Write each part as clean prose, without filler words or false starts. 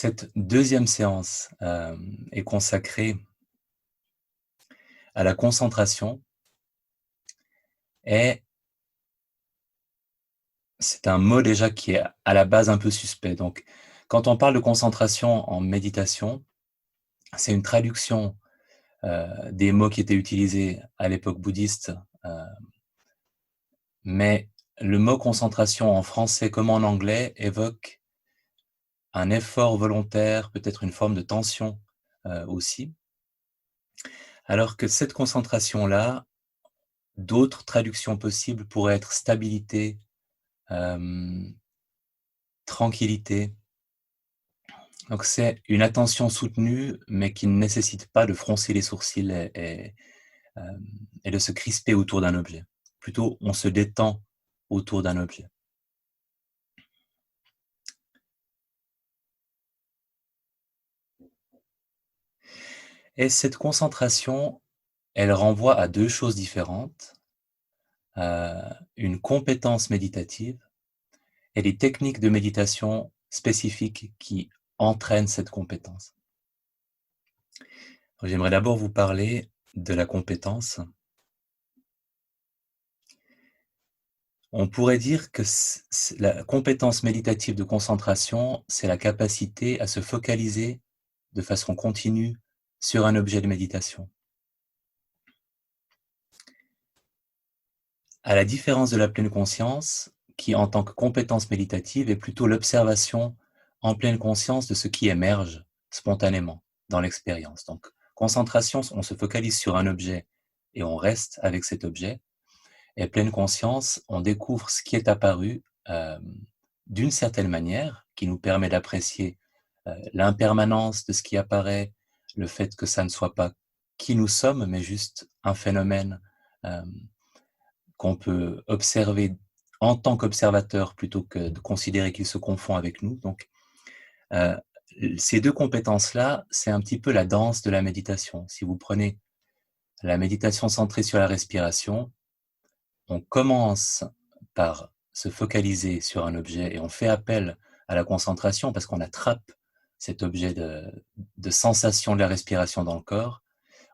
Cette deuxième séance est consacrée à la concentration et c'est un mot déjà qui est à la base un peu suspect. Donc, quand on parle de concentration en méditation, c'est une traduction des mots qui étaient utilisés à l'époque bouddhiste, mais le mot concentration en français comme en anglais évoque un effort volontaire, peut-être une forme de tension aussi. Alors que cette concentration-là, d'autres traductions possibles pourraient être stabilité, tranquillité. Donc c'est une attention soutenue, mais qui ne nécessite pas de froncer les sourcils et de se crisper autour d'un objet. Plutôt, on se détend autour d'un objet. Et cette concentration, elle renvoie à deux choses différentes, une compétence méditative et des techniques de méditation spécifiques qui entraînent cette compétence. J'aimerais d'abord vous parler de la compétence. On pourrait dire que la compétence méditative de concentration, c'est la capacité à se focaliser de façon continue sur un objet de méditation. À la différence de la pleine conscience, qui en tant que compétence méditative est plutôt l'observation en pleine conscience de ce qui émerge spontanément dans l'expérience. Donc, concentration, on se focalise sur un objet et on reste avec cet objet. Et pleine conscience, on découvre ce qui est apparu d'une certaine manière, qui nous permet d'apprécier l'impermanence de ce qui apparaît, le fait que ça ne soit pas qui nous sommes, mais juste un phénomène qu'on peut observer en tant qu'observateur plutôt que de considérer qu'il se confond avec nous. Donc, ces deux compétences-là, c'est un petit peu la danse de la méditation. Si vous prenez la méditation centrée sur la respiration, on commence par se focaliser sur un objet et on fait appel à la concentration parce qu'on attrape cet objet de sensation de la respiration dans le corps.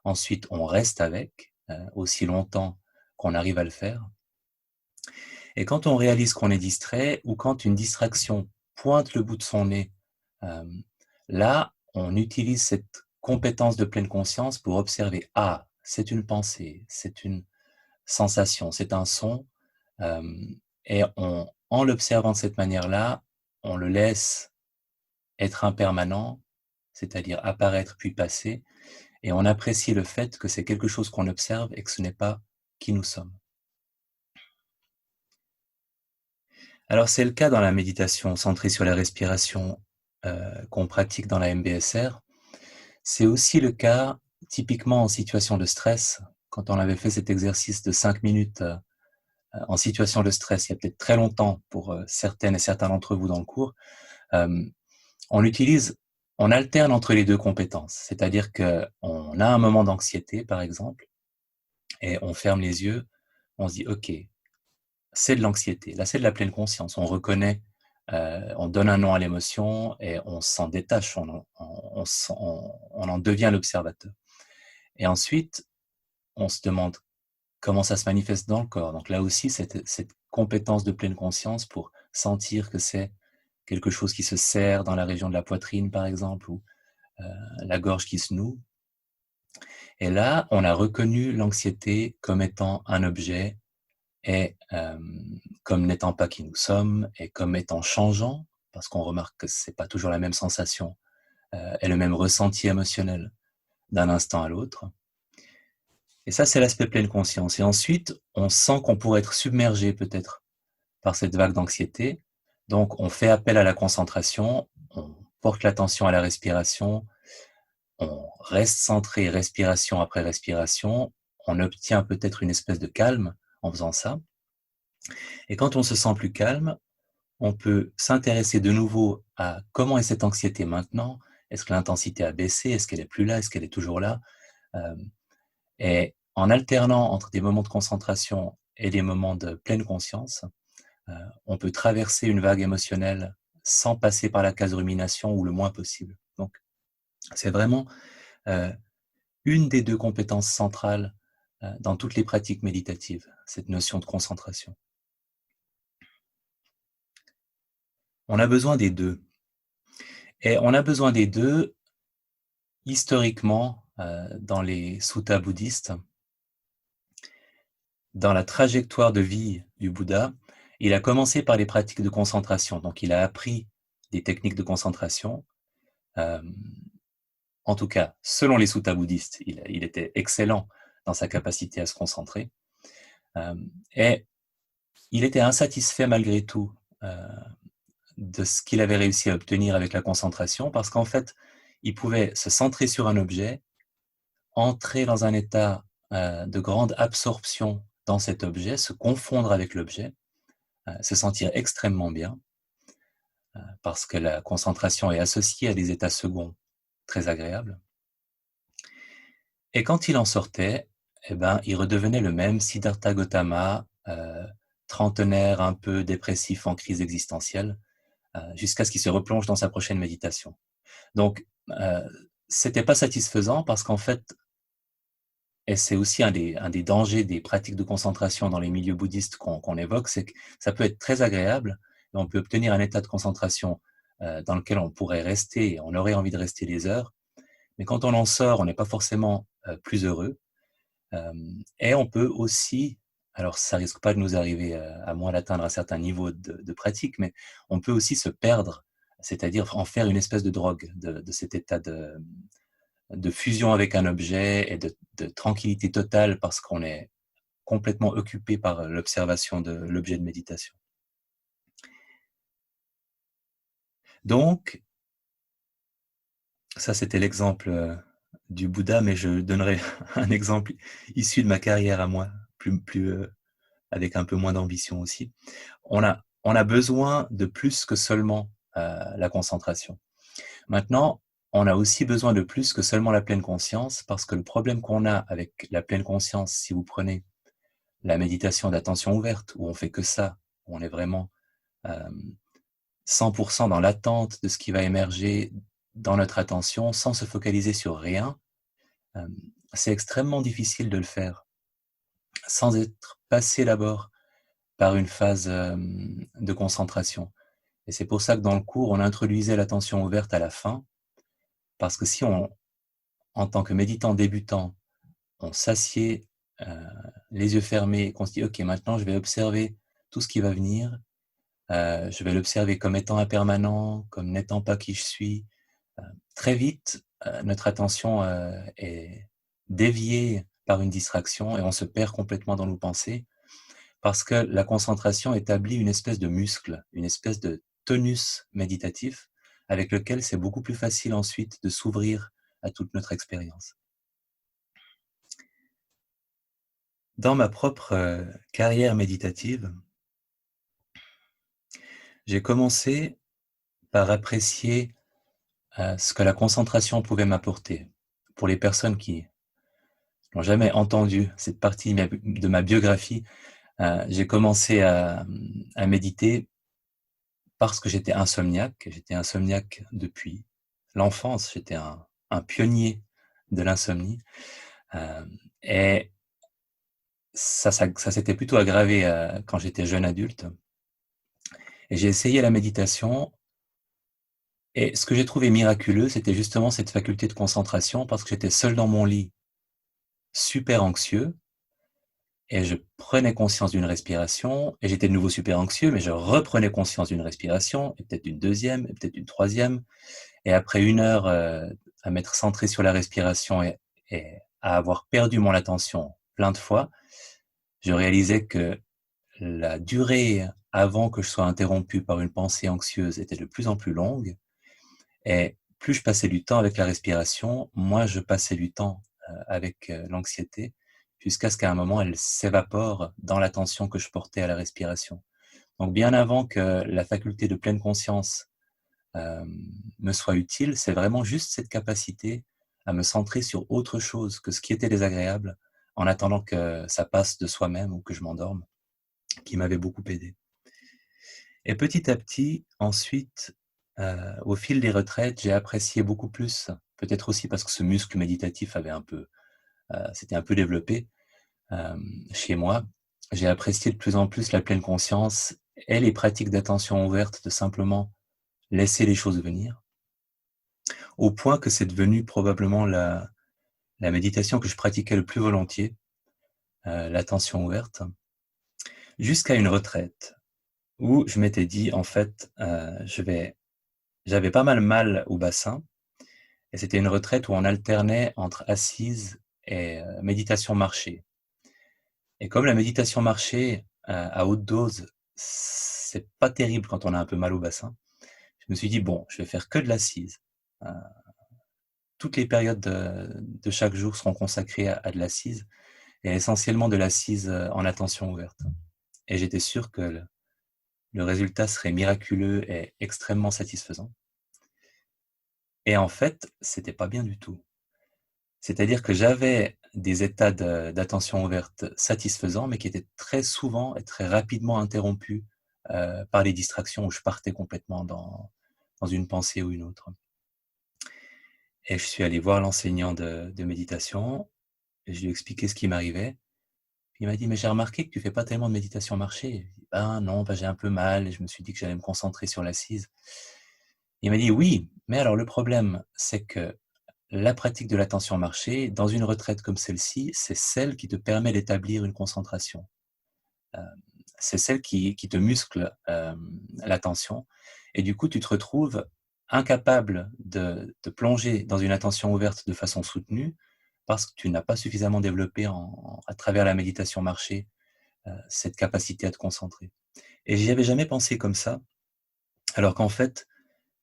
Ensuite, on reste avec aussi longtemps qu'on arrive à le faire. Et quand on réalise qu'on est distrait ou quand une distraction pointe le bout de son nez, là, on utilise cette compétence de pleine conscience pour observer, ah, c'est une pensée, c'est une sensation, c'est un son, et en l'observant de cette manière-là, on le laisse être impermanent, c'est-à-dire apparaître puis passer, et on apprécie le fait que c'est quelque chose qu'on observe et que ce n'est pas qui nous sommes. Alors c'est le cas dans la méditation centrée sur la respiration qu'on pratique dans la MBSR. C'est aussi le cas typiquement en situation de stress, quand on avait fait cet exercice de 5 minutes en situation de stress, il y a peut-être très longtemps pour certaines et certains d'entre vous dans le cours, on alterne entre les deux compétences. C'est-à-dire qu'on a un moment d'anxiété, par exemple, et on ferme les yeux, on se dit « Ok, c'est de l'anxiété ». Là, c'est de la pleine conscience. On reconnaît, on donne un nom à l'émotion et on s'en détache, on en devient l'observateur. Et ensuite, on se demande comment ça se manifeste dans le corps. Donc là aussi, cette compétence de pleine conscience pour sentir que c'est quelque chose qui se serre dans la région de la poitrine, par exemple, ou la gorge qui se noue. Et là, on a reconnu l'anxiété comme étant un objet et comme n'étant pas qui nous sommes et comme étant changeant, parce qu'on remarque que c'est pas toujours la même sensation et le même ressenti émotionnel d'un instant à l'autre. Et ça, c'est l'aspect pleine conscience. Et ensuite, on sent qu'on pourrait être submergé peut-être par cette vague d'anxiété. Donc, on fait appel à la concentration, on porte l'attention à la respiration, on reste centré respiration après respiration, on obtient peut-être une espèce de calme en faisant ça. Et quand on se sent plus calme, on peut s'intéresser de nouveau à comment est cette anxiété maintenant. Est-ce que l'intensité a baissé? Est-ce qu'elle est plus là? Est-ce qu'elle est toujours là? Et en alternant entre des moments de concentration et des moments de pleine conscience, on peut traverser une vague émotionnelle sans passer par la case rumination ou le moins possible. Donc, c'est vraiment une des deux compétences centrales dans toutes les pratiques méditatives, cette notion de concentration. On a besoin des deux. Et on a besoin des deux historiquement dans les suttas bouddhistes. Dans la trajectoire de vie du Bouddha, il a commencé par les pratiques de concentration. Donc, il a appris des techniques de concentration. En tout cas, selon les suttas bouddhistes, il était excellent dans sa capacité à se concentrer. Et il était insatisfait malgré tout de ce qu'il avait réussi à obtenir avec la concentration, parce qu'en fait, il pouvait se centrer sur un objet, entrer dans un état de grande absorption dans cet objet, se confondre avec l'objet, se sentir extrêmement bien, parce que la concentration est associée à des états seconds très agréables. Et quand il en sortait, eh ben, il redevenait le même Siddhartha Gautama, trentenaire, un peu dépressif en crise existentielle, jusqu'à ce qu'il se replonge dans sa prochaine méditation. Donc, c'était pas satisfaisant parce qu'en fait, et c'est aussi un des dangers des pratiques de concentration dans les milieux bouddhistes qu'on évoque, c'est que ça peut être très agréable, et on peut obtenir un état de concentration dans lequel on pourrait rester, on aurait envie de rester des heures, mais quand on en sort, on n'est pas forcément plus heureux. Et on peut aussi, alors ça risque pas de nous arriver à moins d'atteindre un certain niveau de pratique, mais on peut aussi se perdre, c'est-à-dire en faire une espèce de drogue, de cet état de fusion avec un objet et de tranquillité totale parce qu'on est complètement occupé par l'observation de l'objet de méditation. Donc, ça c'était l'exemple du Bouddha, mais je donnerai un exemple issu de ma carrière à moi, avec un peu moins d'ambition aussi. On a besoin de plus que seulement la concentration. Maintenant, on a aussi besoin de plus que seulement la pleine conscience, parce que le problème qu'on a avec la pleine conscience, si vous prenez la méditation d'attention ouverte, où on fait que ça, où on est vraiment 100% dans l'attente de ce qui va émerger dans notre attention, sans se focaliser sur rien, c'est extrêmement difficile de le faire, sans être passé d'abord par une phase de concentration. Et c'est pour ça que dans le cours, on introduisait l'attention ouverte à la fin, parce que si on, en tant que méditant débutant, on s'assied les yeux fermés et qu'on se dit « Ok, maintenant je vais observer tout ce qui va venir, je vais l'observer comme étant impermanent, comme n'étant pas qui je suis », très vite, notre attention est déviée par une distraction et on se perd complètement dans nos pensées, parce que la concentration établit une espèce de muscle, une espèce de tonus méditatif avec lequel c'est beaucoup plus facile ensuite de s'ouvrir à toute notre expérience. Dans ma propre carrière méditative, j'ai commencé par apprécier ce que la concentration pouvait m'apporter. Pour les personnes qui n'ont jamais entendu cette partie de ma biographie, j'ai commencé à méditer parce que j'étais insomniaque. J'étais insomniaque depuis l'enfance. J'étais un pionnier de l'insomnie. Et ça s'était plutôt aggravé quand j'étais jeune adulte. Et j'ai essayé la méditation. Et ce que j'ai trouvé miraculeux, c'était justement cette faculté de concentration parce que j'étais seul dans mon lit, super anxieux. Et je prenais conscience d'une respiration, et j'étais de nouveau super anxieux, mais je reprenais conscience d'une respiration, et peut-être d'une deuxième, et peut-être d'une troisième. Et après 1 heure à m'être centré sur la respiration et à avoir perdu mon attention plein de fois, je réalisais que la durée avant que je sois interrompu par une pensée anxieuse était de plus en plus longue. Et plus je passais du temps avec la respiration, moins je passais du temps avec l'anxiété, jusqu'à ce qu'à un moment, elle s'évapore dans l'attention que je portais à la respiration. Donc bien avant que la faculté de pleine conscience me soit utile, c'est vraiment juste cette capacité à me centrer sur autre chose que ce qui était désagréable, en attendant que ça passe de soi-même ou que je m'endorme, qui m'avait beaucoup aidé. Et petit à petit, ensuite, au fil des retraites, j'ai apprécié beaucoup plus, peut-être aussi parce que ce muscle méditatif avait un peu, s'était un peu développé, chez moi. J'ai apprécié de plus en plus la pleine conscience et les pratiques d'attention ouverte, de simplement laisser les choses venir, au point que c'est devenu probablement la méditation que je pratiquais le plus volontiers, l'attention ouverte, jusqu'à une retraite où je m'étais dit: «En fait, j'avais pas mal au bassin». Et c'était une retraite où on alternait entre assise et méditation marché. Et comme la méditation marché, à haute dose, c'est pas terrible quand on a un peu mal au bassin, je me suis dit: «Bon, je vais faire que de l'assise». Heu, Toutes les périodes de chaque jour seront consacrées à de l'assise et essentiellement de l'assise, en attention ouverte. Et j'étais sûr que le résultat serait miraculeux et extrêmement satisfaisant. Et en fait, c'était pas bien du tout. C'est-à-dire que j'avais des états d'attention ouverte satisfaisants, mais qui étaient très souvent et très rapidement interrompus, par les distractions où je partais complètement dans une pensée ou une autre. Et je suis allé voir l'enseignant de méditation et je lui ai expliqué ce qui m'arrivait. Il m'a dit: «Mais j'ai remarqué que tu fais pas tellement de méditation marché». J'ai dit: «Ben non, ben j'ai un peu mal» et je me suis dit que j'allais me concentrer sur l'assise. Il m'a dit: «Oui, mais alors le problème, c'est que la pratique de l'attention marché, dans une retraite comme celle-ci, c'est celle qui te permet d'établir une concentration. Heu, c'est celle qui te muscle, l'attention et du coup, tu te retrouves incapable de te plonger dans une attention ouverte de façon soutenue parce que tu n'as pas suffisamment développé à travers la méditation marché, cette capacité à te concentrer». Et j'y avais jamais pensé comme ça, alors qu'en fait,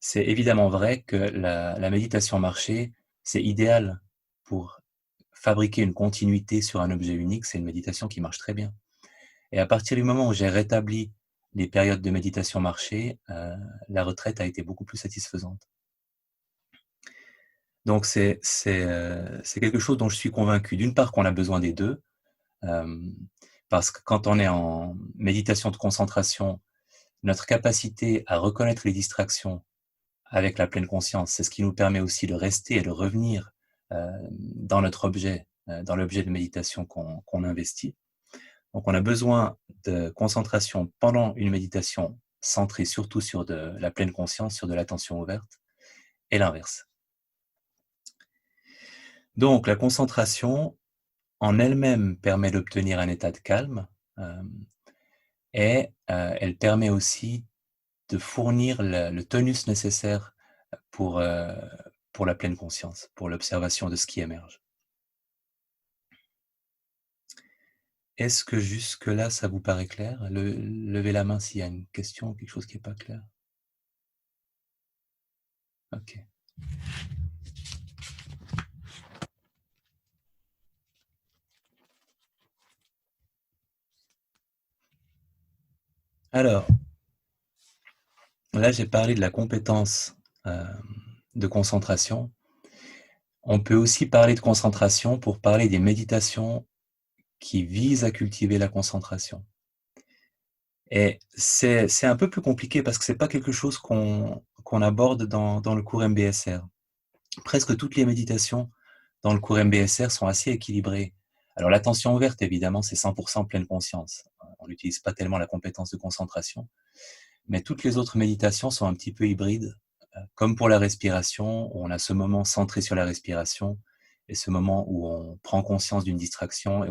c'est évidemment vrai que la méditation marché, c'est idéal pour fabriquer une continuité sur un objet unique, c'est une méditation qui marche très bien. Et à partir du moment où j'ai rétabli les périodes de méditation marché, la retraite a été beaucoup plus satisfaisante. Donc c'est quelque chose dont je suis convaincu. D'une part qu'on a besoin des 2, hem, parce que quand on est en méditation de concentration, notre capacité à reconnaître les distractions avec la pleine conscience, c'est ce qui nous permet aussi de rester et de revenir, dans notre objet, dans l'objet de méditation qu'on investit. Donc on a besoin de concentration pendant une méditation centrée surtout sur de la pleine conscience, sur de l'attention ouverte et l'inverse. Donc la concentration en elle-même permet d'obtenir un état de calme, hem et elle permet aussi de fournir le tonus nécessaire pour, heu, pour la pleine conscience, pour l'observation de ce qui émerge. Est-ce que jusque-là, ça vous paraît clair? Levez la main s'il y a une question ou quelque chose qui est pas clair. OK. Alors, là, j'ai parlé de la compétence, de concentration. On peut aussi parler de concentration pour parler des méditations qui visent à cultiver la concentration. Et c'est un peu plus compliqué parce que c'est pas quelque chose qu'on aborde dans le cours MBSR. Presque toutes les méditations dans le cours MBSR sont assez équilibrées. Alors l'attention ouverte, évidemment, c'est 100% pleine conscience. On n'utilise pas tellement la compétence de concentration, mais toutes les autres méditations sont un petit peu hybrides, comme pour la respiration, où on a ce moment centré sur la respiration et ce moment où on prend conscience d'une distraction et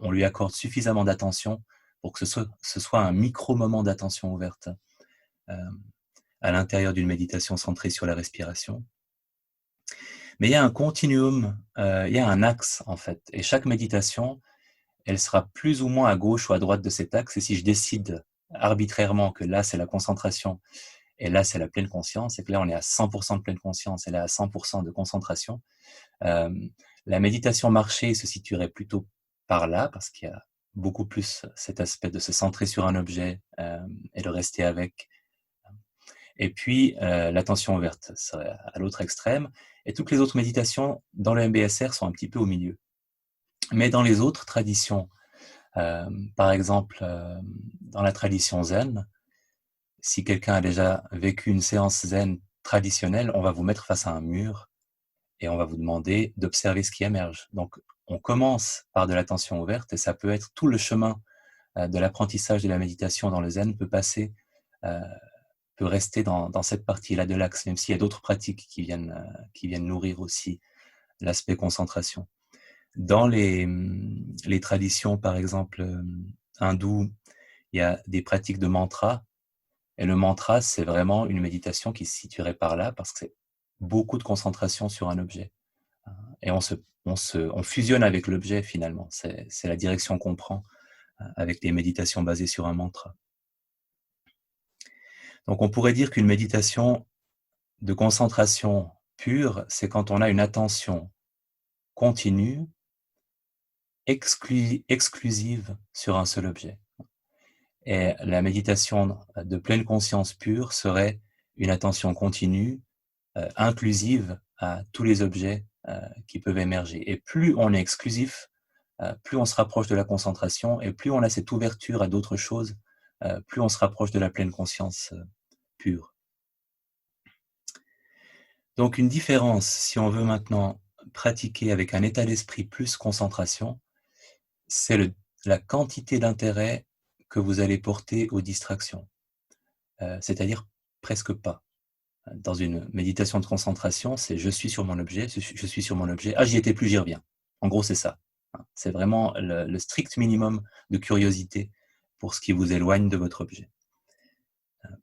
on lui accorde suffisamment d'attention pour que ce soit un micro moment d'attention ouverte, hem, à l'intérieur d'une méditation centrée sur la respiration. Mais il y a un continuum, il y a un axe en fait et chaque méditation, elle sera plus ou moins à gauche ou à droite de cet axe et si je décide arbitrairement que là, c'est la concentration et là, c'est la pleine conscience et que là, on est à 100% de pleine conscience et là, à 100% de concentration, hem, la méditation marché se situerait plutôt par là parce qu'il y a beaucoup plus cet aspect de se centrer sur un objet, et de rester avec. Et puis, l'attention ouverte serait à l'autre extrême et toutes les autres méditations dans le MBSR sont un petit peu au milieu. Mais dans les autres traditions, par exemple, dans la tradition zen, Si quelqu'un a déjà vécu une séance zen traditionnelle, on va vous mettre face à un mur et on va vous demander d'observer ce qui émerge. Donc, on commence par de l'attention ouverte et ça peut être tout le chemin de l'apprentissage de la méditation dans le zen euh, peut rester dans cette partie-là de l'axe, même s'il y a d'autres pratiques qui viennent nourrir aussi l'aspect concentration. Dans les traditions, par exemple, hindoues, il y a des pratiques de mantra. Et le mantra, c'est vraiment une méditation qui se situerait par là, parce que c'est beaucoup de concentration sur un objet. Et on fusionne avec l'objet, finalement. C'est la direction qu'on prend avec les méditations basées sur un mantra. Donc on pourrait dire qu'une méditation de concentration pure, c'est quand on a une attention continue, exclusive sur un seul objet. Et la méditation de pleine conscience pure serait une attention continue, inclusive à tous les objets qui peuvent émerger. Et plus on est exclusif, plus on se rapproche de la concentration, et plus on a cette ouverture à d'autres choses, plus on se rapproche de la pleine conscience pure. Donc une différence, si on veut maintenant pratiquer avec un état d'esprit plus concentration, c'est la quantité d'intérêt que vous allez porter aux distractions, c'est-à-dire presque pas. Dans une méditation de concentration, c'est je suis sur mon objet, je suis sur mon objet, ah j'y étais plus, j'y reviens. En gros, c'est ça. C'est vraiment le strict minimum de curiosité pour ce qui vous éloigne de votre objet.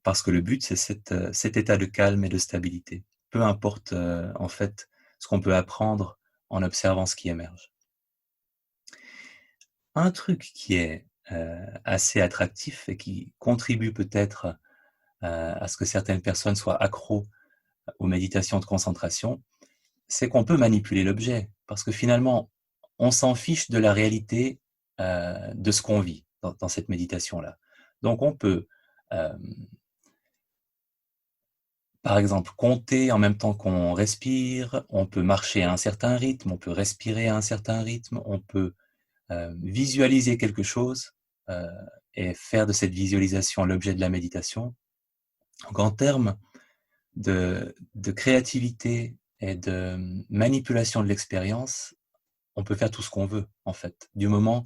Parce que le but, c'est cet état de calme et de stabilité. Peu importe en fait ce qu'on peut apprendre en observant ce qui émerge. Un truc qui est assez attractif et qui contribue peut-être à ce que certaines personnes soient accros aux méditations de concentration, c'est qu'on peut manipuler l'objet, parce que finalement, on s'en fiche de la réalité de ce qu'on vit dans cette méditation-là. Donc on peut, par exemple, compter en même temps qu'on respire, on peut marcher à un certain rythme, on peut respirer à un certain rythme, on peut visualiser quelque chose et faire de cette visualisation l'objet de la méditation. Donc en termes de créativité et de manipulation de l'expérience, on peut faire tout ce qu'on veut, en fait, du moment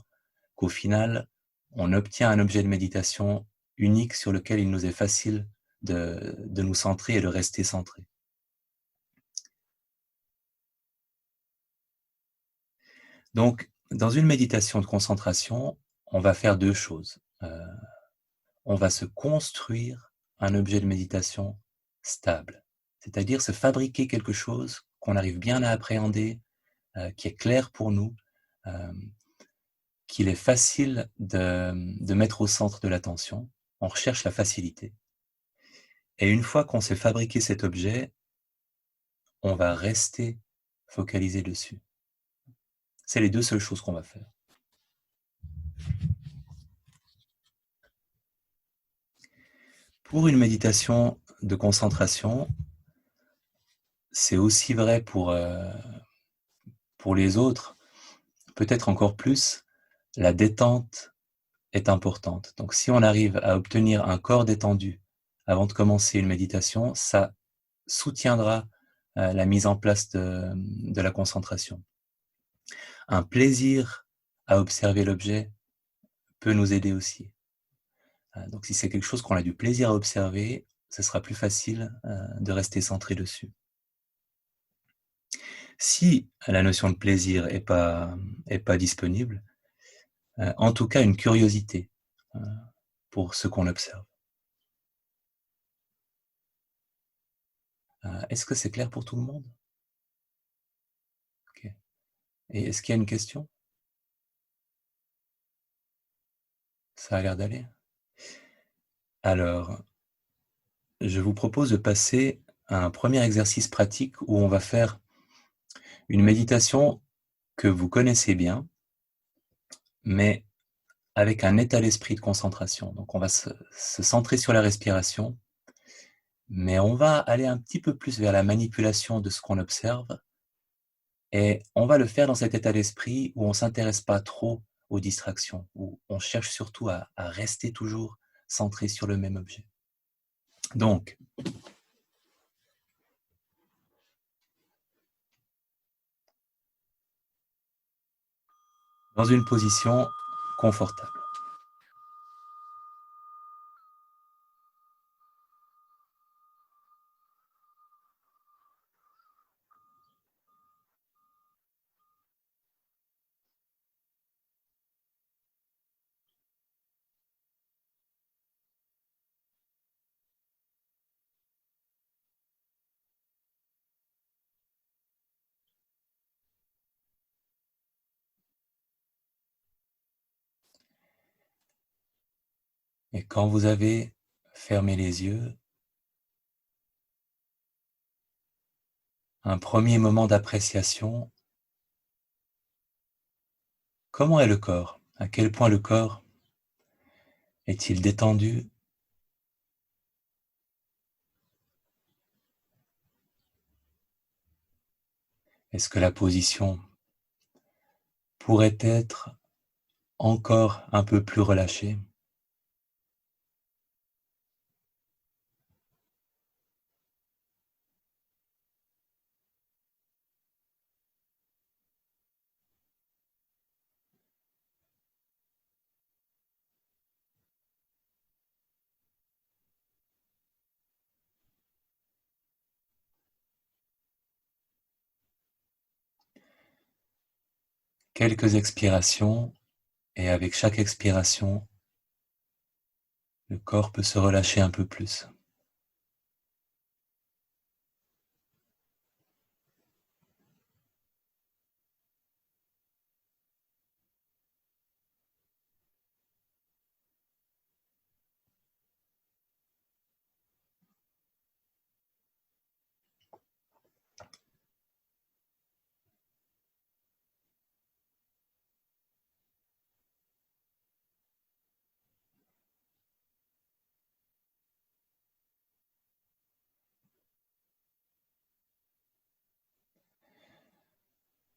qu'au final, on obtient un objet de méditation unique sur lequel il nous est facile de nous centrer et de rester centré. Donc, dans une méditation de concentration, on va faire deux choses. On va se construire un objet de méditation stable, c'est-à-dire se fabriquer quelque chose qu'on arrive bien à appréhender, qui est clair pour nous, qu'il est facile de mettre au centre de l'attention. On recherche la facilité. Et une fois qu'on s'est fabriqué cet objet, on va rester focalisé dessus. C'est les deux seules choses qu'on va faire. Pour une méditation de concentration, c'est aussi vrai pour les autres, peut-être encore plus, la détente est importante. Donc si on arrive à obtenir un corps détendu avant de commencer une méditation, ça soutiendra la mise en place de la concentration. Un plaisir à observer l'objet peut nous aider aussi. Donc si c'est quelque chose qu'on a du plaisir à observer, ce sera plus facile de rester centré dessus. Si la notion de plaisir est pas disponible, en tout cas une curiosité pour ce qu'on observe. Est-ce que c'est clair pour tout le monde? Okay. Et est-ce qu'il y a une question? Ça a l'air d'aller. Alors, je vous propose de passer à un premier exercice pratique où on va faire une méditation que vous connaissez bien, mais avec un état d'esprit de concentration. Donc on va se centrer sur la respiration, mais on va aller un petit peu plus vers la manipulation de ce qu'on observe, et on va le faire dans cet état d'esprit où on ne s'intéresse pas trop aux distractions, où on cherche surtout à rester toujours centré sur le même objet. Donc, dans une position confortable. Et quand vous avez fermé les yeux, un premier moment d'appréciation. Comment est le corps? À quel point le corps est-il détendu? Est-ce que la position pourrait être encore un peu plus relâchée? Quelques expirations, et avec chaque expiration, le corps peut se relâcher un peu plus.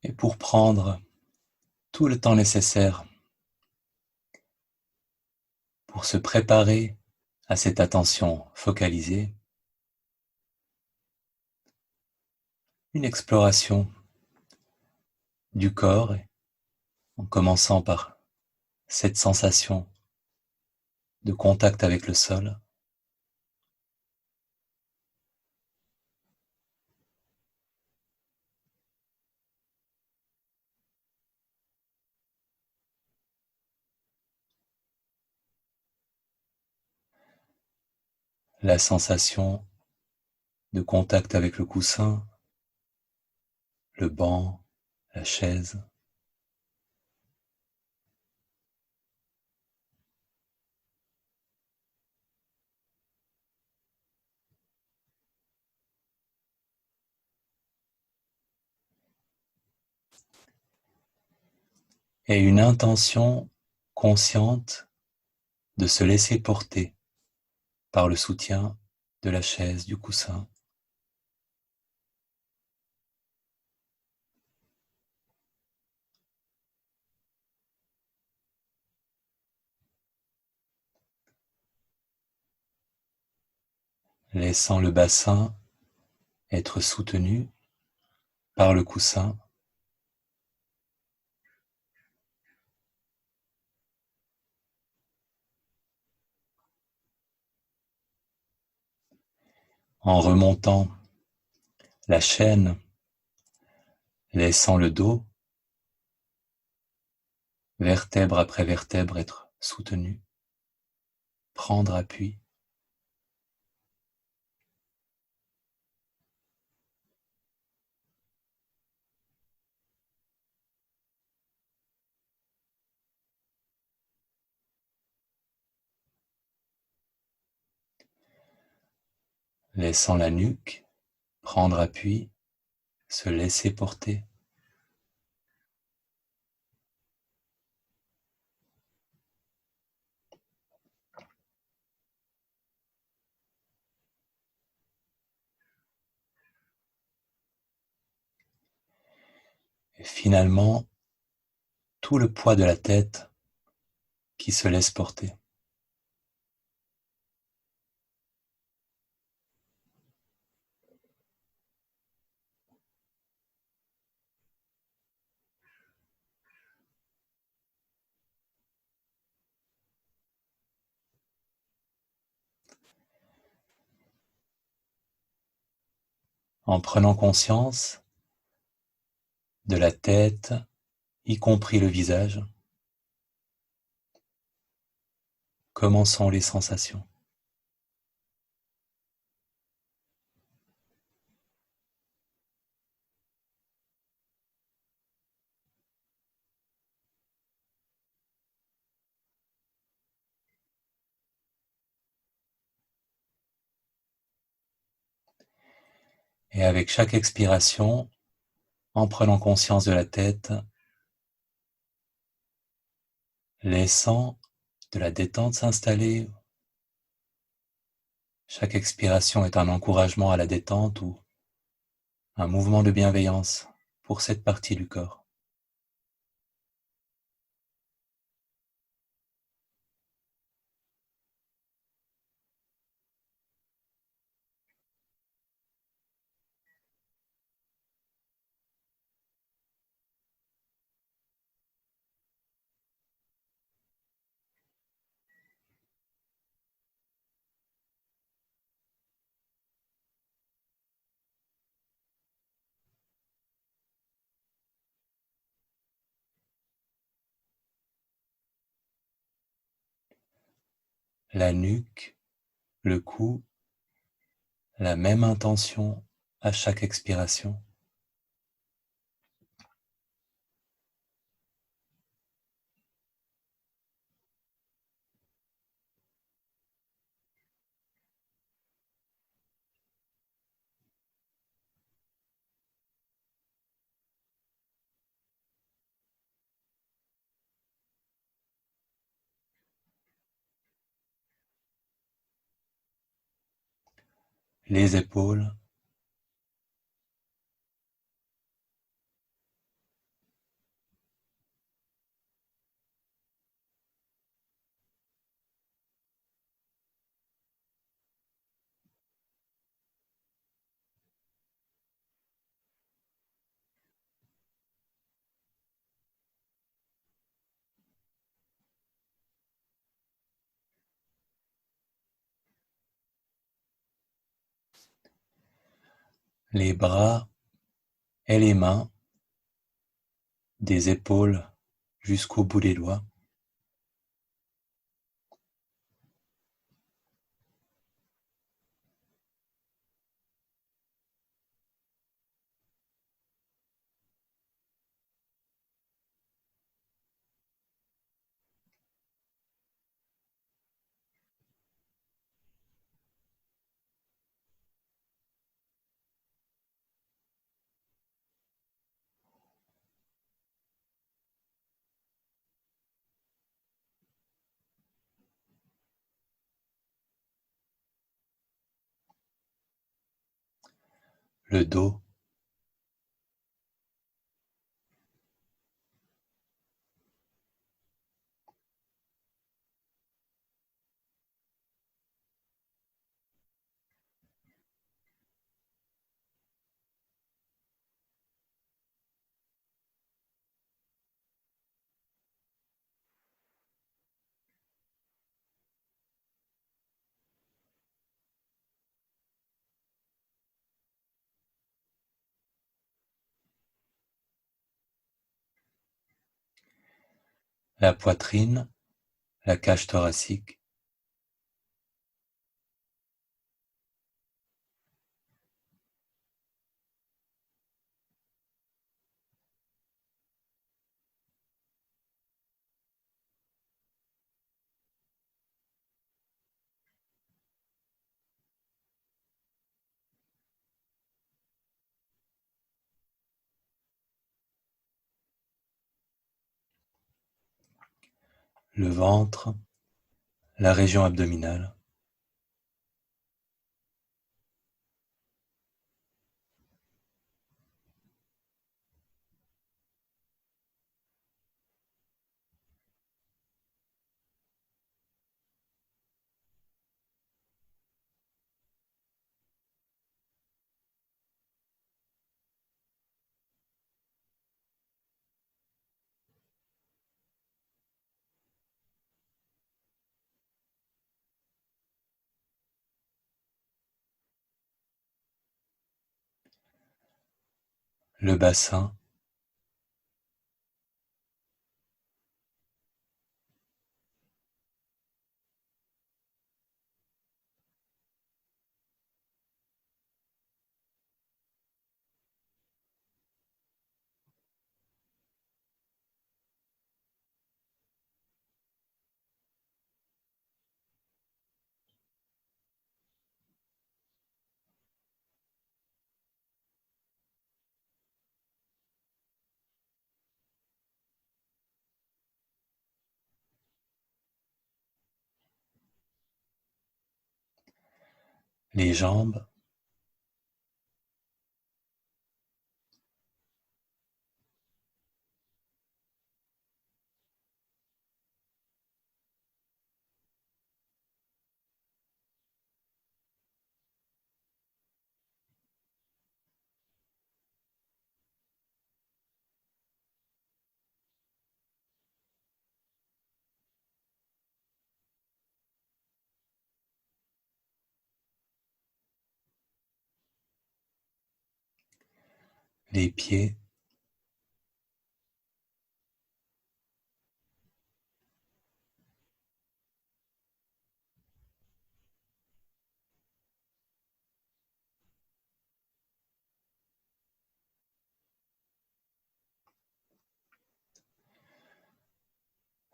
Et pour prendre tout le temps nécessaire pour se préparer à cette attention focalisée, une exploration du corps, en commençant par cette sensation de contact avec le sol, la sensation de contact avec le coussin, le banc, la chaise, et une intention consciente de se laisser porter par le soutien de la chaise, du coussin, laissant le bassin être soutenu par le coussin, en remontant la chaîne, laissant le dos, vertèbre après vertèbre, être soutenu, prendre appui, laissant la nuque prendre appui, se laisser porter. Et finalement, tout le poids de la tête qui se laisse porter. en prenant conscience de la tête, y compris le visage. Comment sont les sensations? Et avec chaque expiration, en prenant conscience de la tête, laissant de la détente s'installer. Chaque expiration est un encouragement à la détente ou un mouvement de bienveillance pour cette partie du corps. La nuque, le cou, la même intention à chaque expiration. Les épaules, les bras et les mains, des épaules jusqu'au bout des doigts. Le dos, la poitrine, la cage thoracique, le ventre, la région abdominale, le bassin, les jambes, les pieds,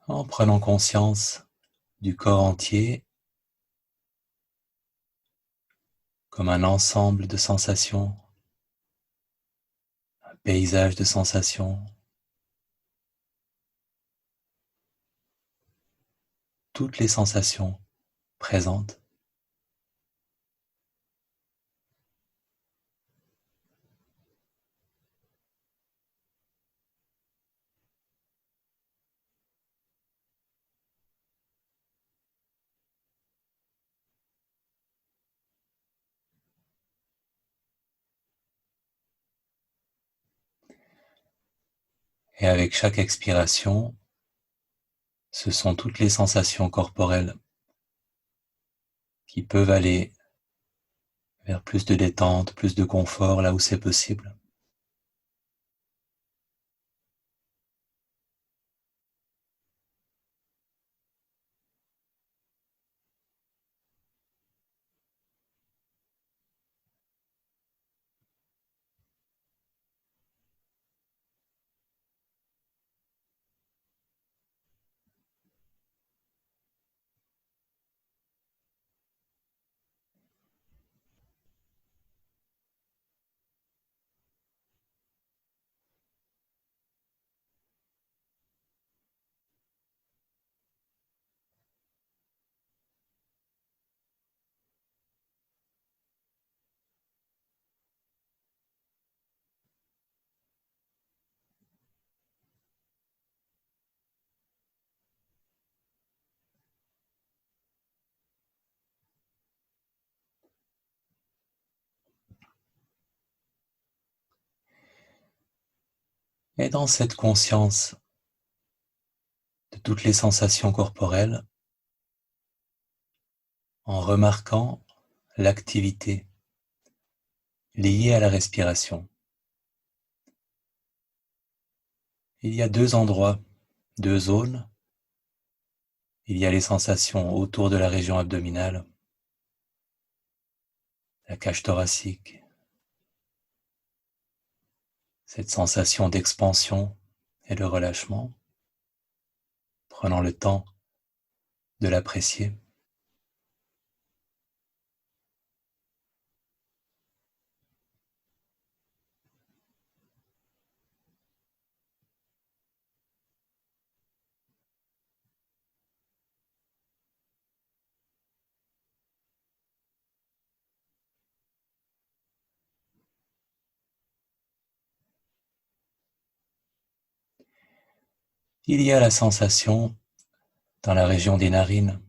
en prenant conscience du corps entier comme un ensemble de sensations, un paysage de sensations, toutes les sensations présentes. Et avec chaque expiration, ce sont toutes les sensations corporelles qui peuvent aller vers plus de détente, plus de confort là où c'est possible. Et dans cette conscience de toutes les sensations corporelles, en remarquant l'activité liée à la respiration, il y a deux endroits, deux zones. Il y a les sensations autour de la région abdominale, la cage thoracique, cette sensation d'expansion et de relâchement, prenant le temps de l'apprécier. Il y a la sensation dans la région des narines,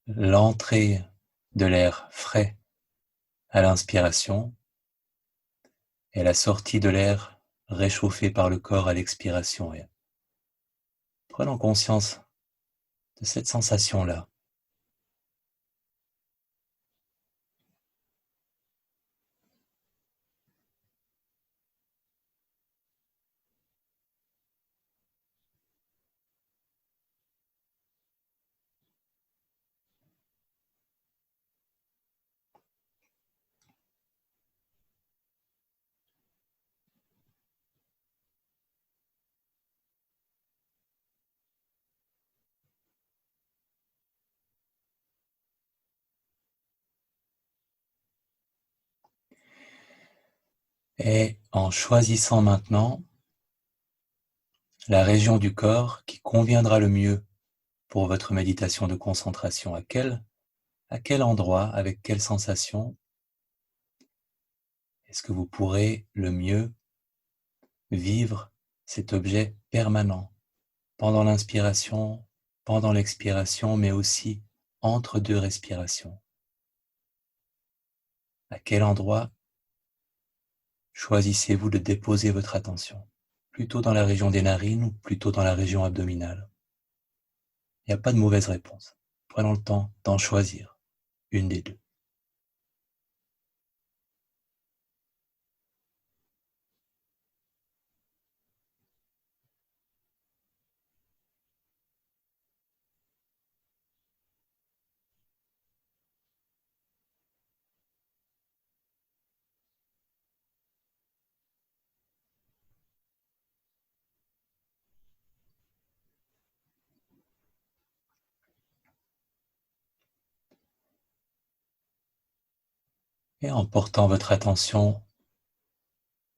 l'entrée de l'air frais à l'inspiration et la sortie de l'air réchauffé par le corps à l'expiration. Et prenons conscience de cette sensation-là. Et en choisissant maintenant la région du corps qui conviendra le mieux pour votre méditation de concentration, à quel endroit, avec quelle sensation est-ce que vous pourrez le mieux vivre cet objet permanent pendant l'inspiration, pendant l'expiration, mais aussi entre deux respirations. À quel endroit choisissez-vous de déposer votre attention? Plutôt dans la région des narines ou plutôt dans la région abdominale? Il n'y a pas de mauvaise réponse. Prenons le temps d'en choisir une des deux. Et en portant votre attention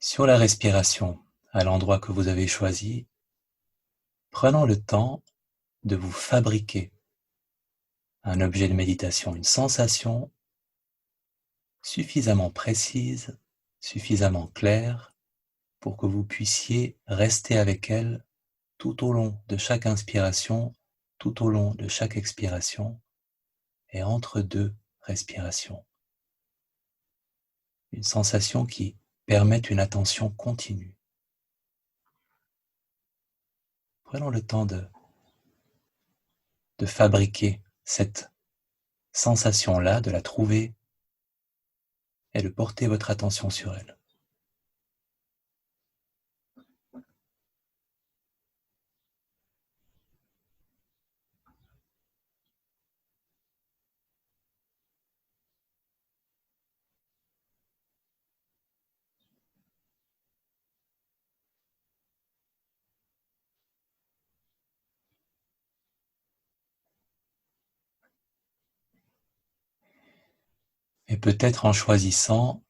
sur la respiration, à l'endroit que vous avez choisi, prenons le temps de vous fabriquer un objet de méditation, une sensation suffisamment précise, suffisamment claire, pour que vous puissiez rester avec elle tout au long de chaque inspiration, tout au long de chaque expiration, et entre deux respirations. Une sensation qui permet une attention continue. Prenons le temps de fabriquer cette sensation-là, de la trouver et de porter votre attention sur elle. Et peut-être en choisissant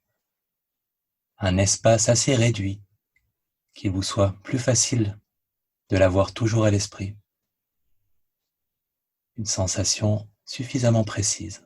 un espace assez réduit, qu'il vous soit plus facile de l'avoir toujours à l'esprit. Une sensation suffisamment précise.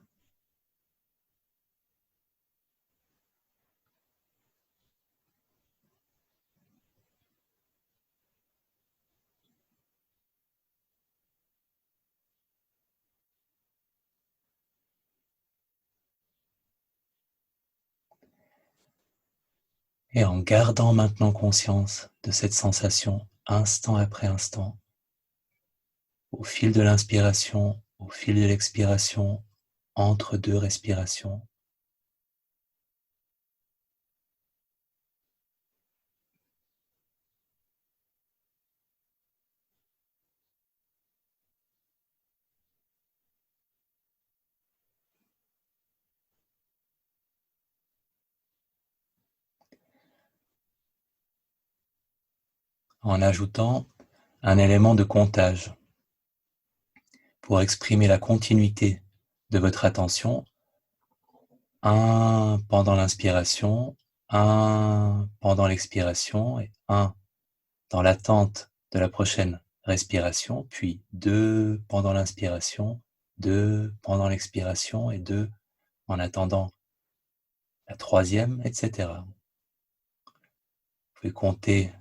Et en gardant maintenant conscience de cette sensation instant après instant, au fil de l'inspiration, au fil de l'expiration, entre deux respirations, en ajoutant un élément de comptage pour exprimer la continuité de votre attention. 1 pendant l'inspiration, 1 pendant l'expiration et 1 dans l'attente de la prochaine respiration, puis 2 pendant l'inspiration, 2 pendant l'expiration et 2 en attendant la troisième, etc. Vous pouvez compter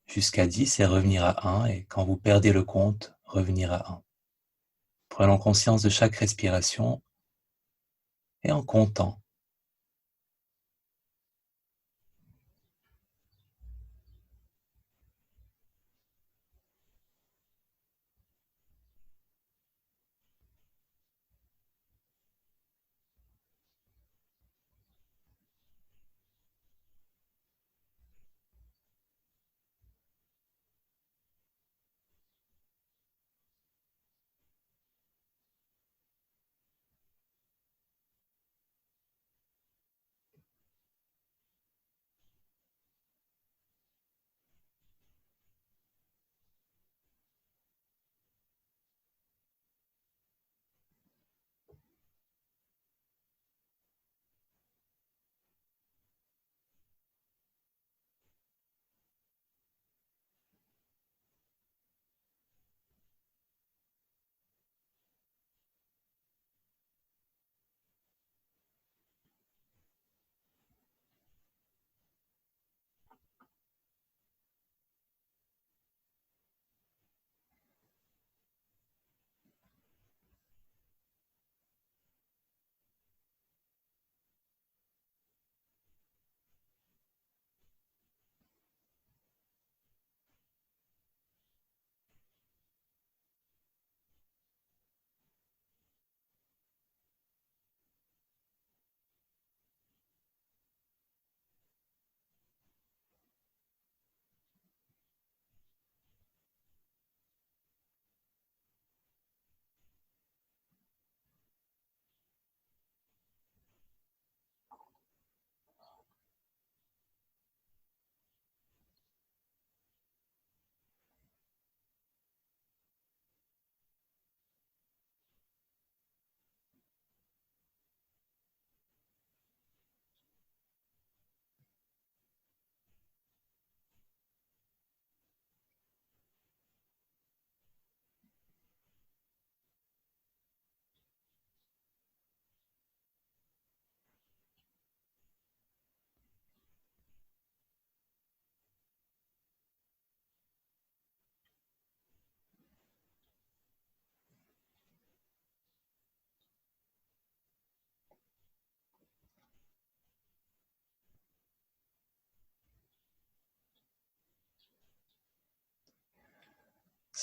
jusqu'à 10 et revenir à 1, et quand vous perdez le compte, revenir à 1. Prenons conscience de chaque respiration et en comptant.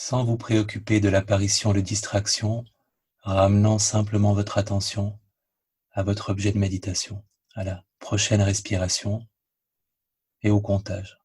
sans vous préoccuper de l'apparition de distractions, ramenant simplement votre attention à votre objet de méditation, à la prochaine respiration et au comptage.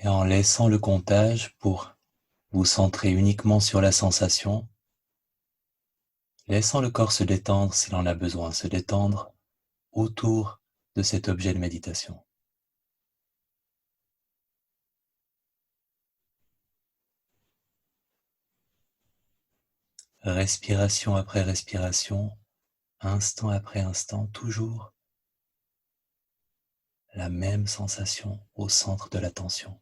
Et en laissant le comptage pour vous centrer uniquement sur la sensation, laissant le corps se détendre s'il en a besoin, se détendre autour de cet objet de méditation. Respiration après respiration, instant après instant, toujours la même sensation au centre de l'attention.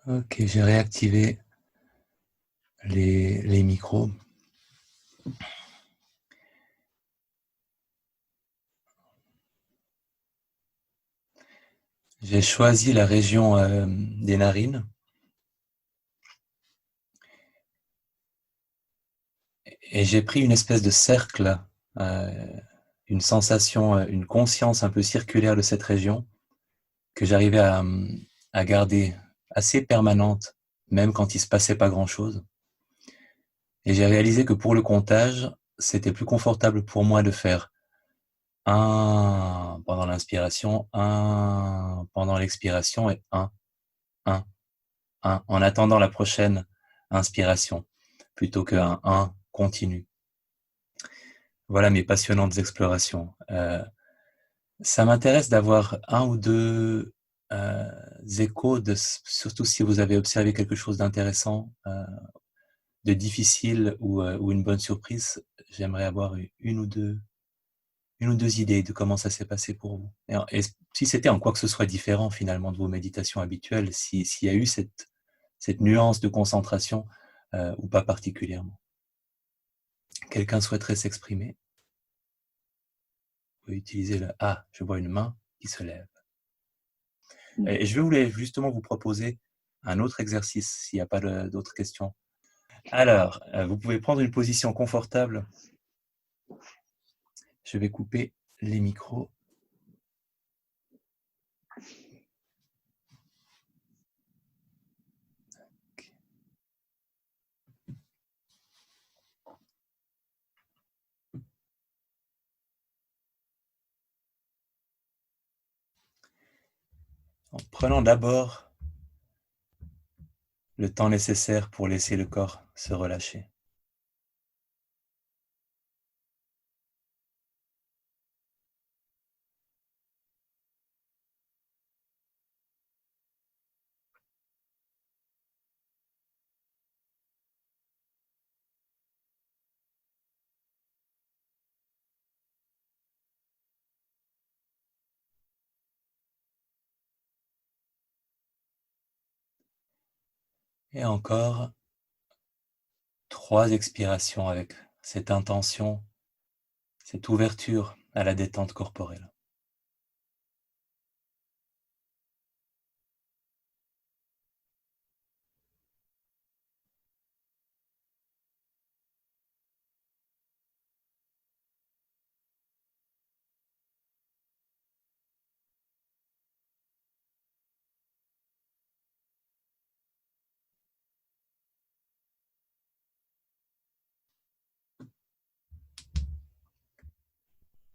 Ok, j'ai réactivé les micros. J'ai choisi la région des narines et j'ai pris une espèce de cercle, une sensation, une conscience un peu circulaire de cette région que j'arrivais à garder assez permanente, même quand il se passait pas grand-chose. Et j'ai réalisé que pour le comptage, c'était plus confortable pour moi de faire un pendant l'inspiration, un pendant l'expiration et un, en attendant la prochaine inspiration, plutôt qu'un un continu. Voilà mes passionnantes explorations. Ça m'intéresse d'avoir un ou deux échos, surtout si vous avez observé quelque chose d'intéressant, de difficile ou une bonne surprise. J'aimerais avoir une ou deux idées de comment ça s'est passé pour vous. Et si c'était en quoi que ce soit différent finalement de vos méditations habituelles, s'il y a eu cette nuance de concentration ou pas particulièrement. Quelqu'un souhaiterait s'exprimer? Vous pouvez utiliser le Ah, je vois une main qui se lève. Et je voulais justement vous proposer un autre exercice s'il n'y a pas d'autres questions. Alors, vous pouvez prendre une position confortable. Je vais couper les micros. En prenant d'abord le temps nécessaire pour laisser le corps se relâcher. Et encore 3 expirations avec cette intention, cette ouverture à la détente corporelle.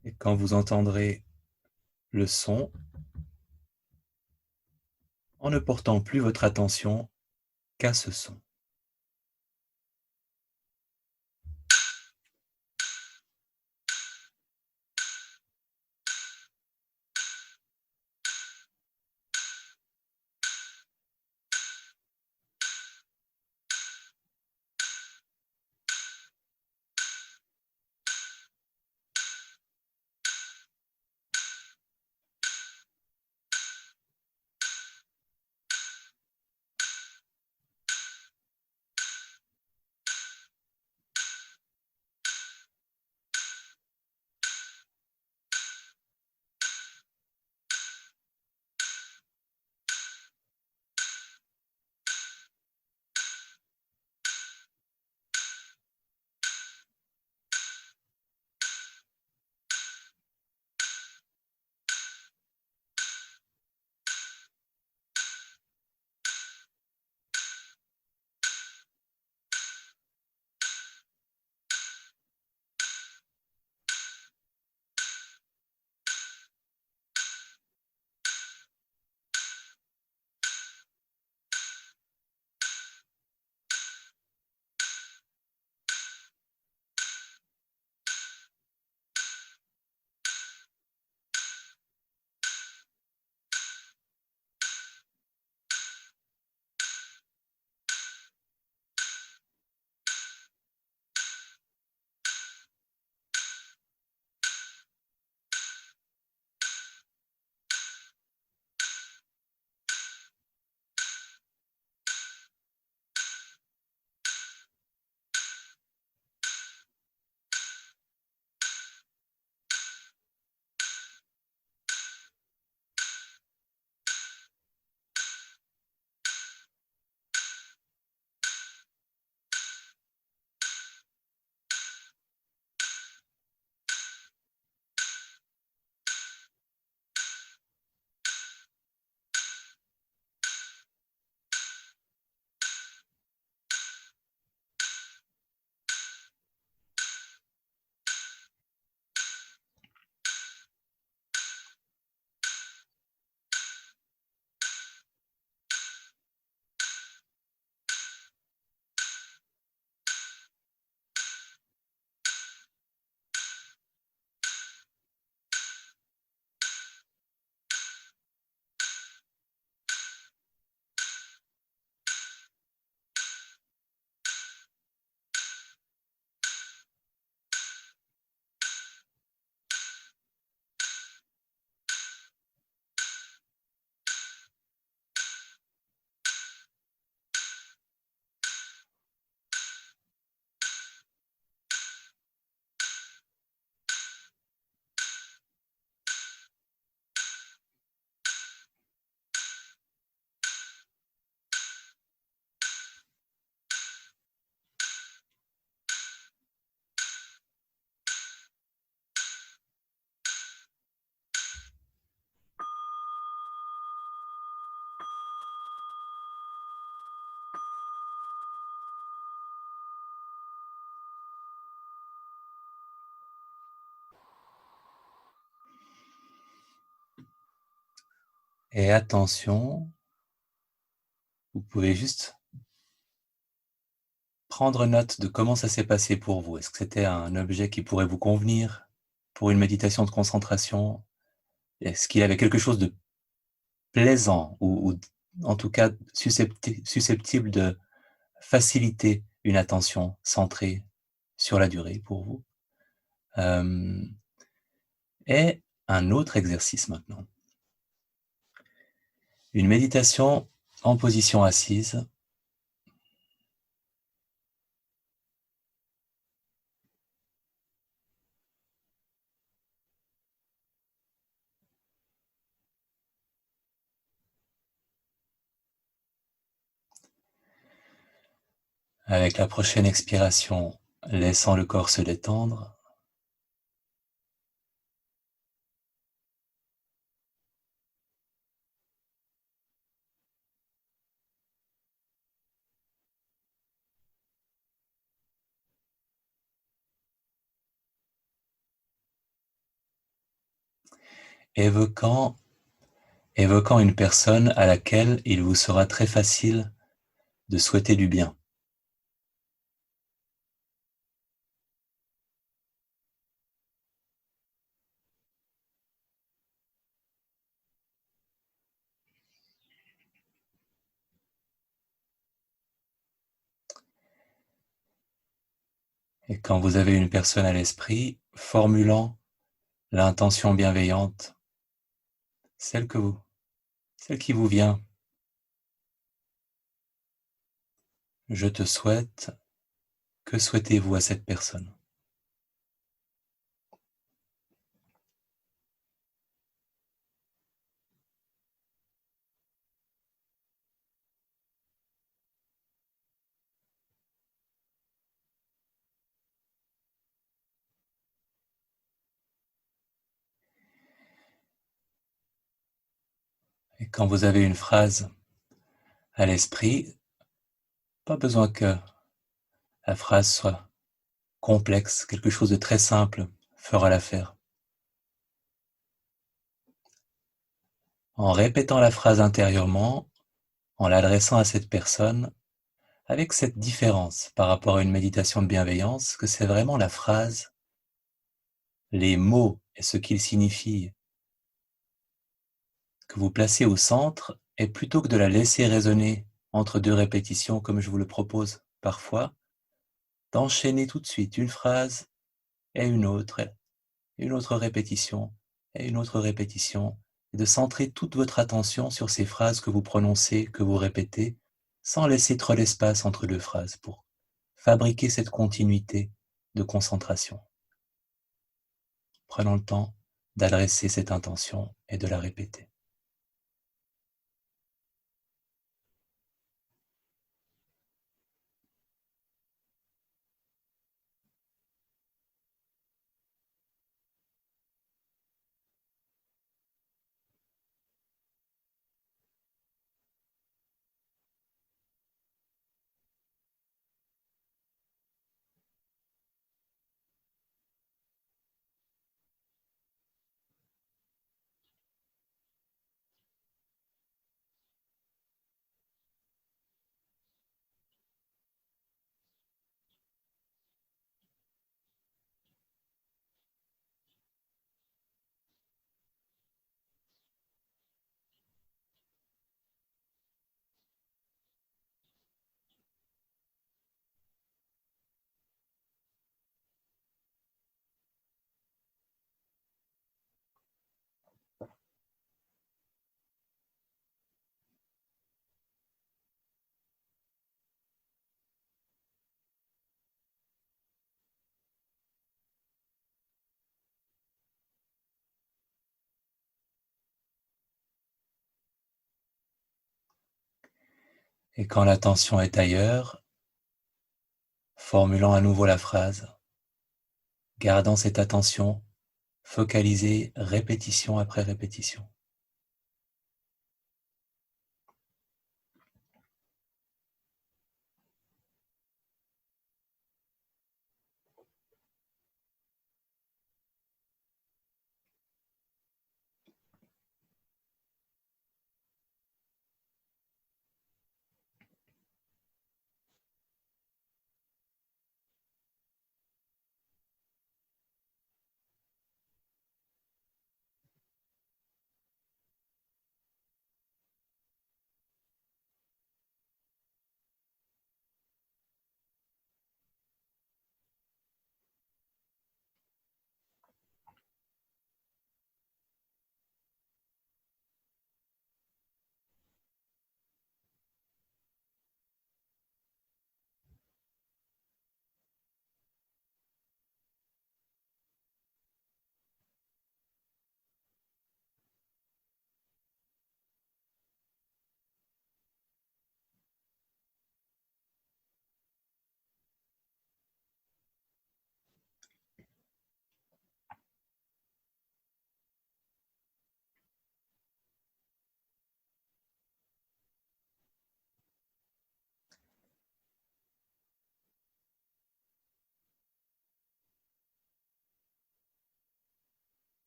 Et quand vous entendrez le son, en ne portant plus votre attention qu'à ce son. Et attention, vous pouvez juste prendre note de comment ça s'est passé pour vous. Est-ce que c'était un objet qui pourrait vous convenir pour une méditation de concentration? Est-ce qu'il avait quelque chose de plaisant ou en tout cas susceptible de faciliter une attention centrée sur la durée pour vous? Hem Et un autre exercice maintenant. Une méditation en position assise avec la prochaine expiration, laissant le corps se détendre. Évoquant évoquant une personne à laquelle il vous sera très facile de souhaiter du bien. Et quand vous avez une personne à l'esprit, formulant l'intention bienveillante, celle que vous celle qui vous vient: «Je te souhaite», que souhaitez-vous à cette personne? Et quand vous avez une phrase à l'esprit, pas besoin que la phrase soit complexe, quelque chose de très simple fera l'affaire. En répétant la phrase intérieurement, en l'adressant à cette personne, avec cette différence par rapport à une méditation de bienveillance, que c'est vraiment la phrase, les mots et ce qu'ils signifient que vous placez au centre, et plutôt que de la laisser résonner entre deux répétitions comme je vous le propose parfois, d'enchaîner tout de suite une phrase et une autre répétition et une autre répétition, et de centrer toute votre attention sur ces phrases que vous prononcez, que vous répétez, sans laisser trop d'espace entre deux phrases pour fabriquer cette continuité de concentration. Prenons le temps d'adresser cette intention et de la répéter. Et quand l'attention est ailleurs, formulant à nouveau la phrase, gardant cette attention focalisée répétition après répétition.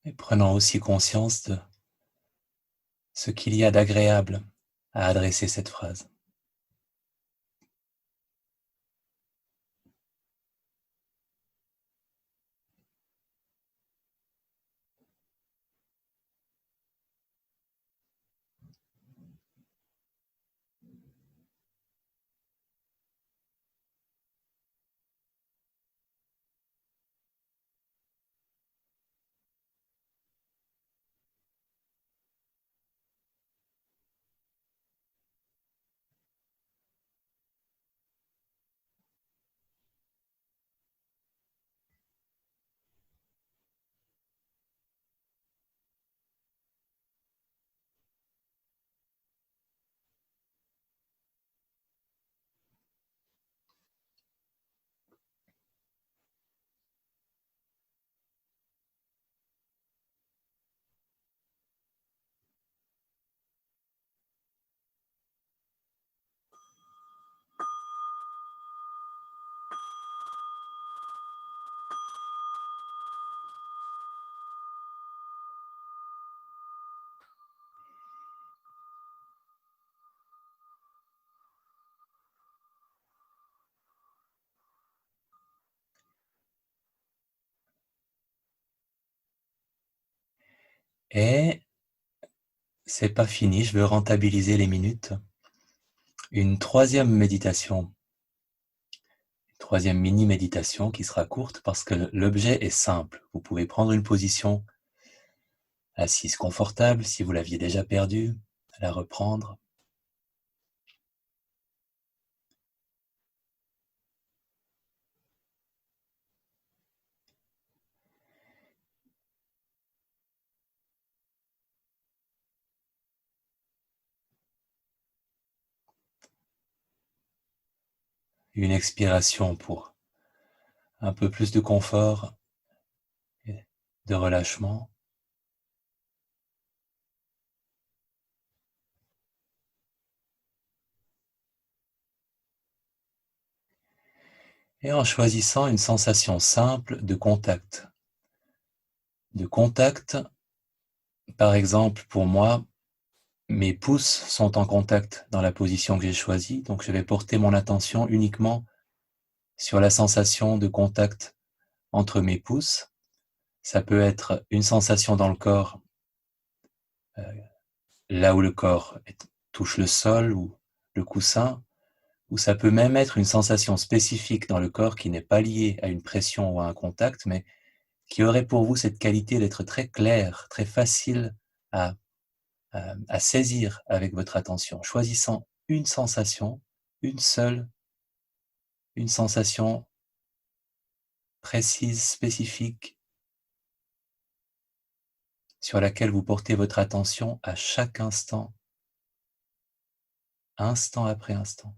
et prenant aussi conscience de ce qu'il y a d'agréable à adresser cette phrase. Et c'est pas fini, je veux rentabiliser les minutes. Une troisième méditation, une troisième mini-méditation qui sera courte parce que l'objet est simple. Vous pouvez prendre une position assise confortable si vous l'aviez déjà perdue, la reprendre. Une expiration pour un peu plus de confort et de relâchement. Et en choisissant une sensation simple de contact. De contact, par exemple, pour moi, mes pouces sont en contact dans la position que j'ai choisie, donc je vais porter mon attention uniquement sur la sensation de contact entre mes pouces. Ça peut être une sensation dans le corps, euh, là où le corps touche le sol ou le coussin, ou ça peut même être une sensation spécifique dans le corps qui n'est pas liée à une pression ou à un contact, mais qui aurait pour vous cette qualité d'être très clair, très facile à, à saisir avec votre attention, choisissant une sensation, une seule, une sensation précise, spécifique, sur laquelle vous portez votre attention à chaque instant, instant après instant.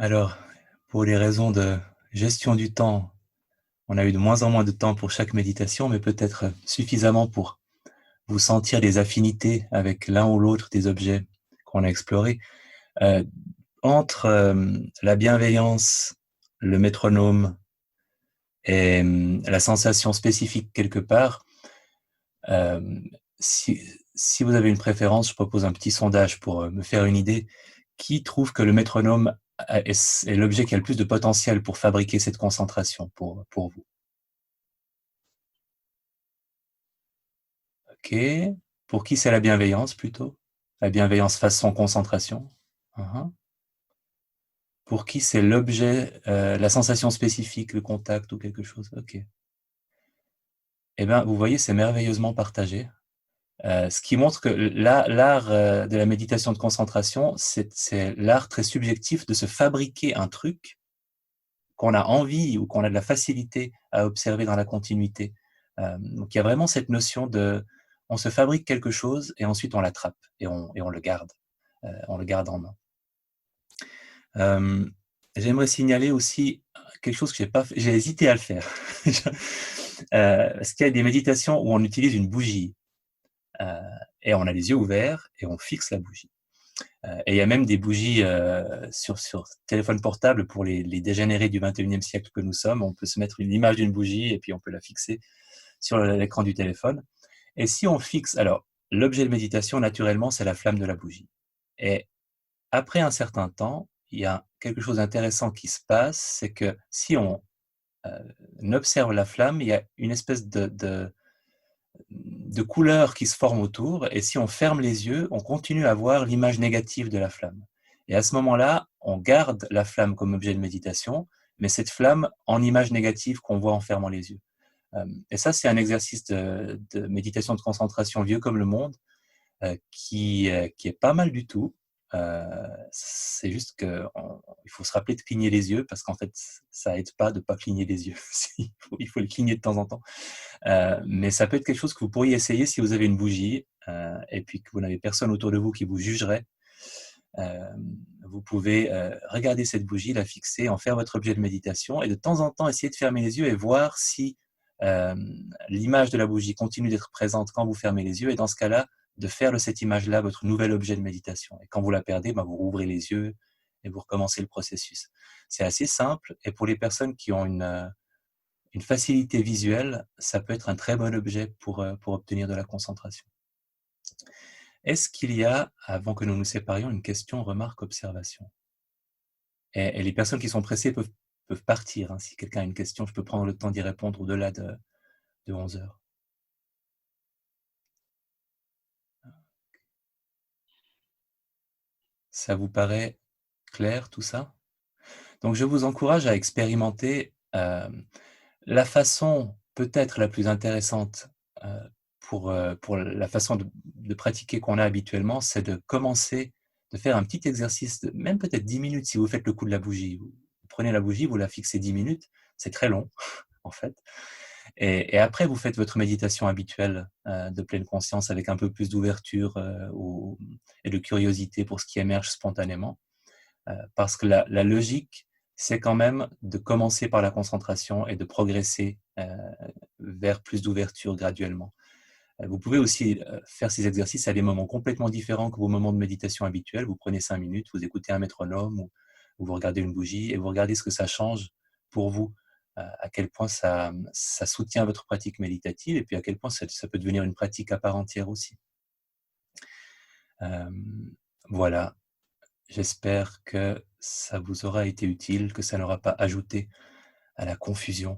Alors, pour les raisons de gestion du temps, on a eu de moins en moins de temps pour chaque méditation, mais peut-être suffisamment pour vous sentir des affinités avec l'un ou l'autre des objets qu'on a explorés. Euh, Entre la bienveillance, le métronome et la sensation spécifique quelque part, euh, si, si vous avez une préférence, je propose un petit sondage pour me faire une idée. Qui trouve que le métronome est l'objet qui a le plus de potentiel pour fabriquer cette concentration pour vous? Ok. Pour qui c'est la bienveillance plutôt? La bienveillance façon concentration. Uh-huh. Pour qui c'est l'objet, la sensation spécifique, le contact ou quelque chose? Ok. Eh bien, vous voyez, c'est merveilleusement partagé. Ce qui montre que l'art de la méditation de concentration, c'est l'art très subjectif de se fabriquer un truc qu'on a envie ou qu'on a de la facilité à observer dans la continuité. Donc il y a vraiment cette notion de, on se fabrique quelque chose et ensuite on l'attrape et on le garde en main. J'aimerais signaler aussi quelque chose que j'ai pas fait, j'ai hésité à le faire. Parce qu'il y a des méditations où on utilise une bougie et on a les yeux ouverts et on fixe la bougie. Et il y a même des bougies sur téléphone portable pour les dégénérés du 21e siècle que nous sommes. On peut se mettre une image d'une bougie et puis on peut la fixer sur l'écran du téléphone. Et si on fixe, alors l'objet de méditation, naturellement, c'est la flamme de la bougie. Et après un certain temps, il y a quelque chose d'intéressant qui se passe, c'est que si on observe la flamme, il y a une espèce de couleurs qui se forment autour, et si on ferme les yeux, on continue à voir l'image négative de la flamme. Et à ce moment-là, on garde la flamme comme objet de méditation, mais cette flamme en image négative qu'on voit en fermant les yeux. Et ça, c'est un exercice de méditation de concentration vieux comme le monde, qui est pas mal du tout. C'est juste qu'il faut se rappeler de cligner les yeux, parce qu'en fait, ça aide pas de pas cligner les yeux. Il faut les cligner de temps en temps. Mais ça peut être quelque chose que vous pourriez essayer si vous avez une bougie et puis que vous n'avez personne autour de vous qui vous jugerait. Euh, Vous pouvez regarder cette bougie, la fixer, en faire votre objet de méditation et de temps en temps essayer de fermer les yeux et voir si euh, l'image de la bougie continue d'être présente quand vous fermez les yeux, et dans ce cas-là, de faire de cette image-là votre nouvel objet de méditation. Et quand vous la perdez, vous rouvrez les yeux et vous recommencez le processus. C'est assez simple, et pour les personnes qui ont une facilité visuelle, ça peut être un très bon objet pour obtenir de la concentration. Est-ce qu'il y a, avant que nous nous séparions, une question, remarque, observation? Et les personnes qui sont pressées peuvent partir. Hein. Si quelqu'un a une question, je peux prendre le temps d'y répondre au-delà de 11 heures. Ça vous paraît clair tout ça? Donc je vous encourage à expérimenter la façon peut-être la plus intéressante pour la façon de pratiquer qu'on a habituellement, c'est de commencer, de faire un petit exercice, même peut-être 10 minutes si vous faites le coup de la bougie. Vous prenez la bougie, vous la fixez 10 minutes, c'est très long en fait. Et après, vous faites votre méditation habituelle de pleine conscience avec un peu plus d'ouverture et de curiosité pour ce qui émerge spontanément. Parce que la logique, c'est quand même de commencer par la concentration et de progresser vers plus d'ouverture graduellement. Vous pouvez aussi faire ces exercices à des moments complètement différents que vos moments de méditation habituels. Vous prenez 5 minutes, vous écoutez un métronome ou vous regardez une bougie et vous regardez ce que ça change pour vous, à quel point ça soutient votre pratique méditative et puis à quel point ça peut devenir une pratique à part entière aussi. Voilà. J'espère que ça vous aura été utile, que ça n'aura pas ajouté à la confusion.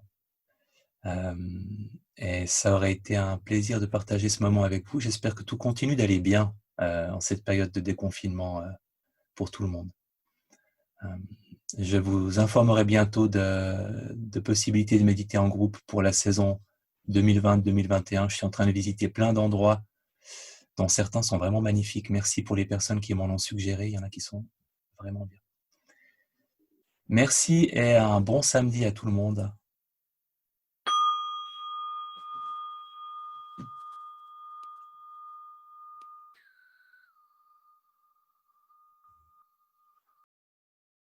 Et ça aurait été un plaisir de partager ce moment avec vous. J'espère que tout continue d'aller bien en cette période de déconfinement pour tout le monde. Je vous informerai bientôt de possibilités de méditer en groupe pour la saison 2020-2021. Je suis en train de visiter plein d'endroits dont certains sont vraiment magnifiques. Merci pour les personnes qui m'en ont suggéré. Il y en a qui sont vraiment bien. Merci et un bon samedi à tout le monde.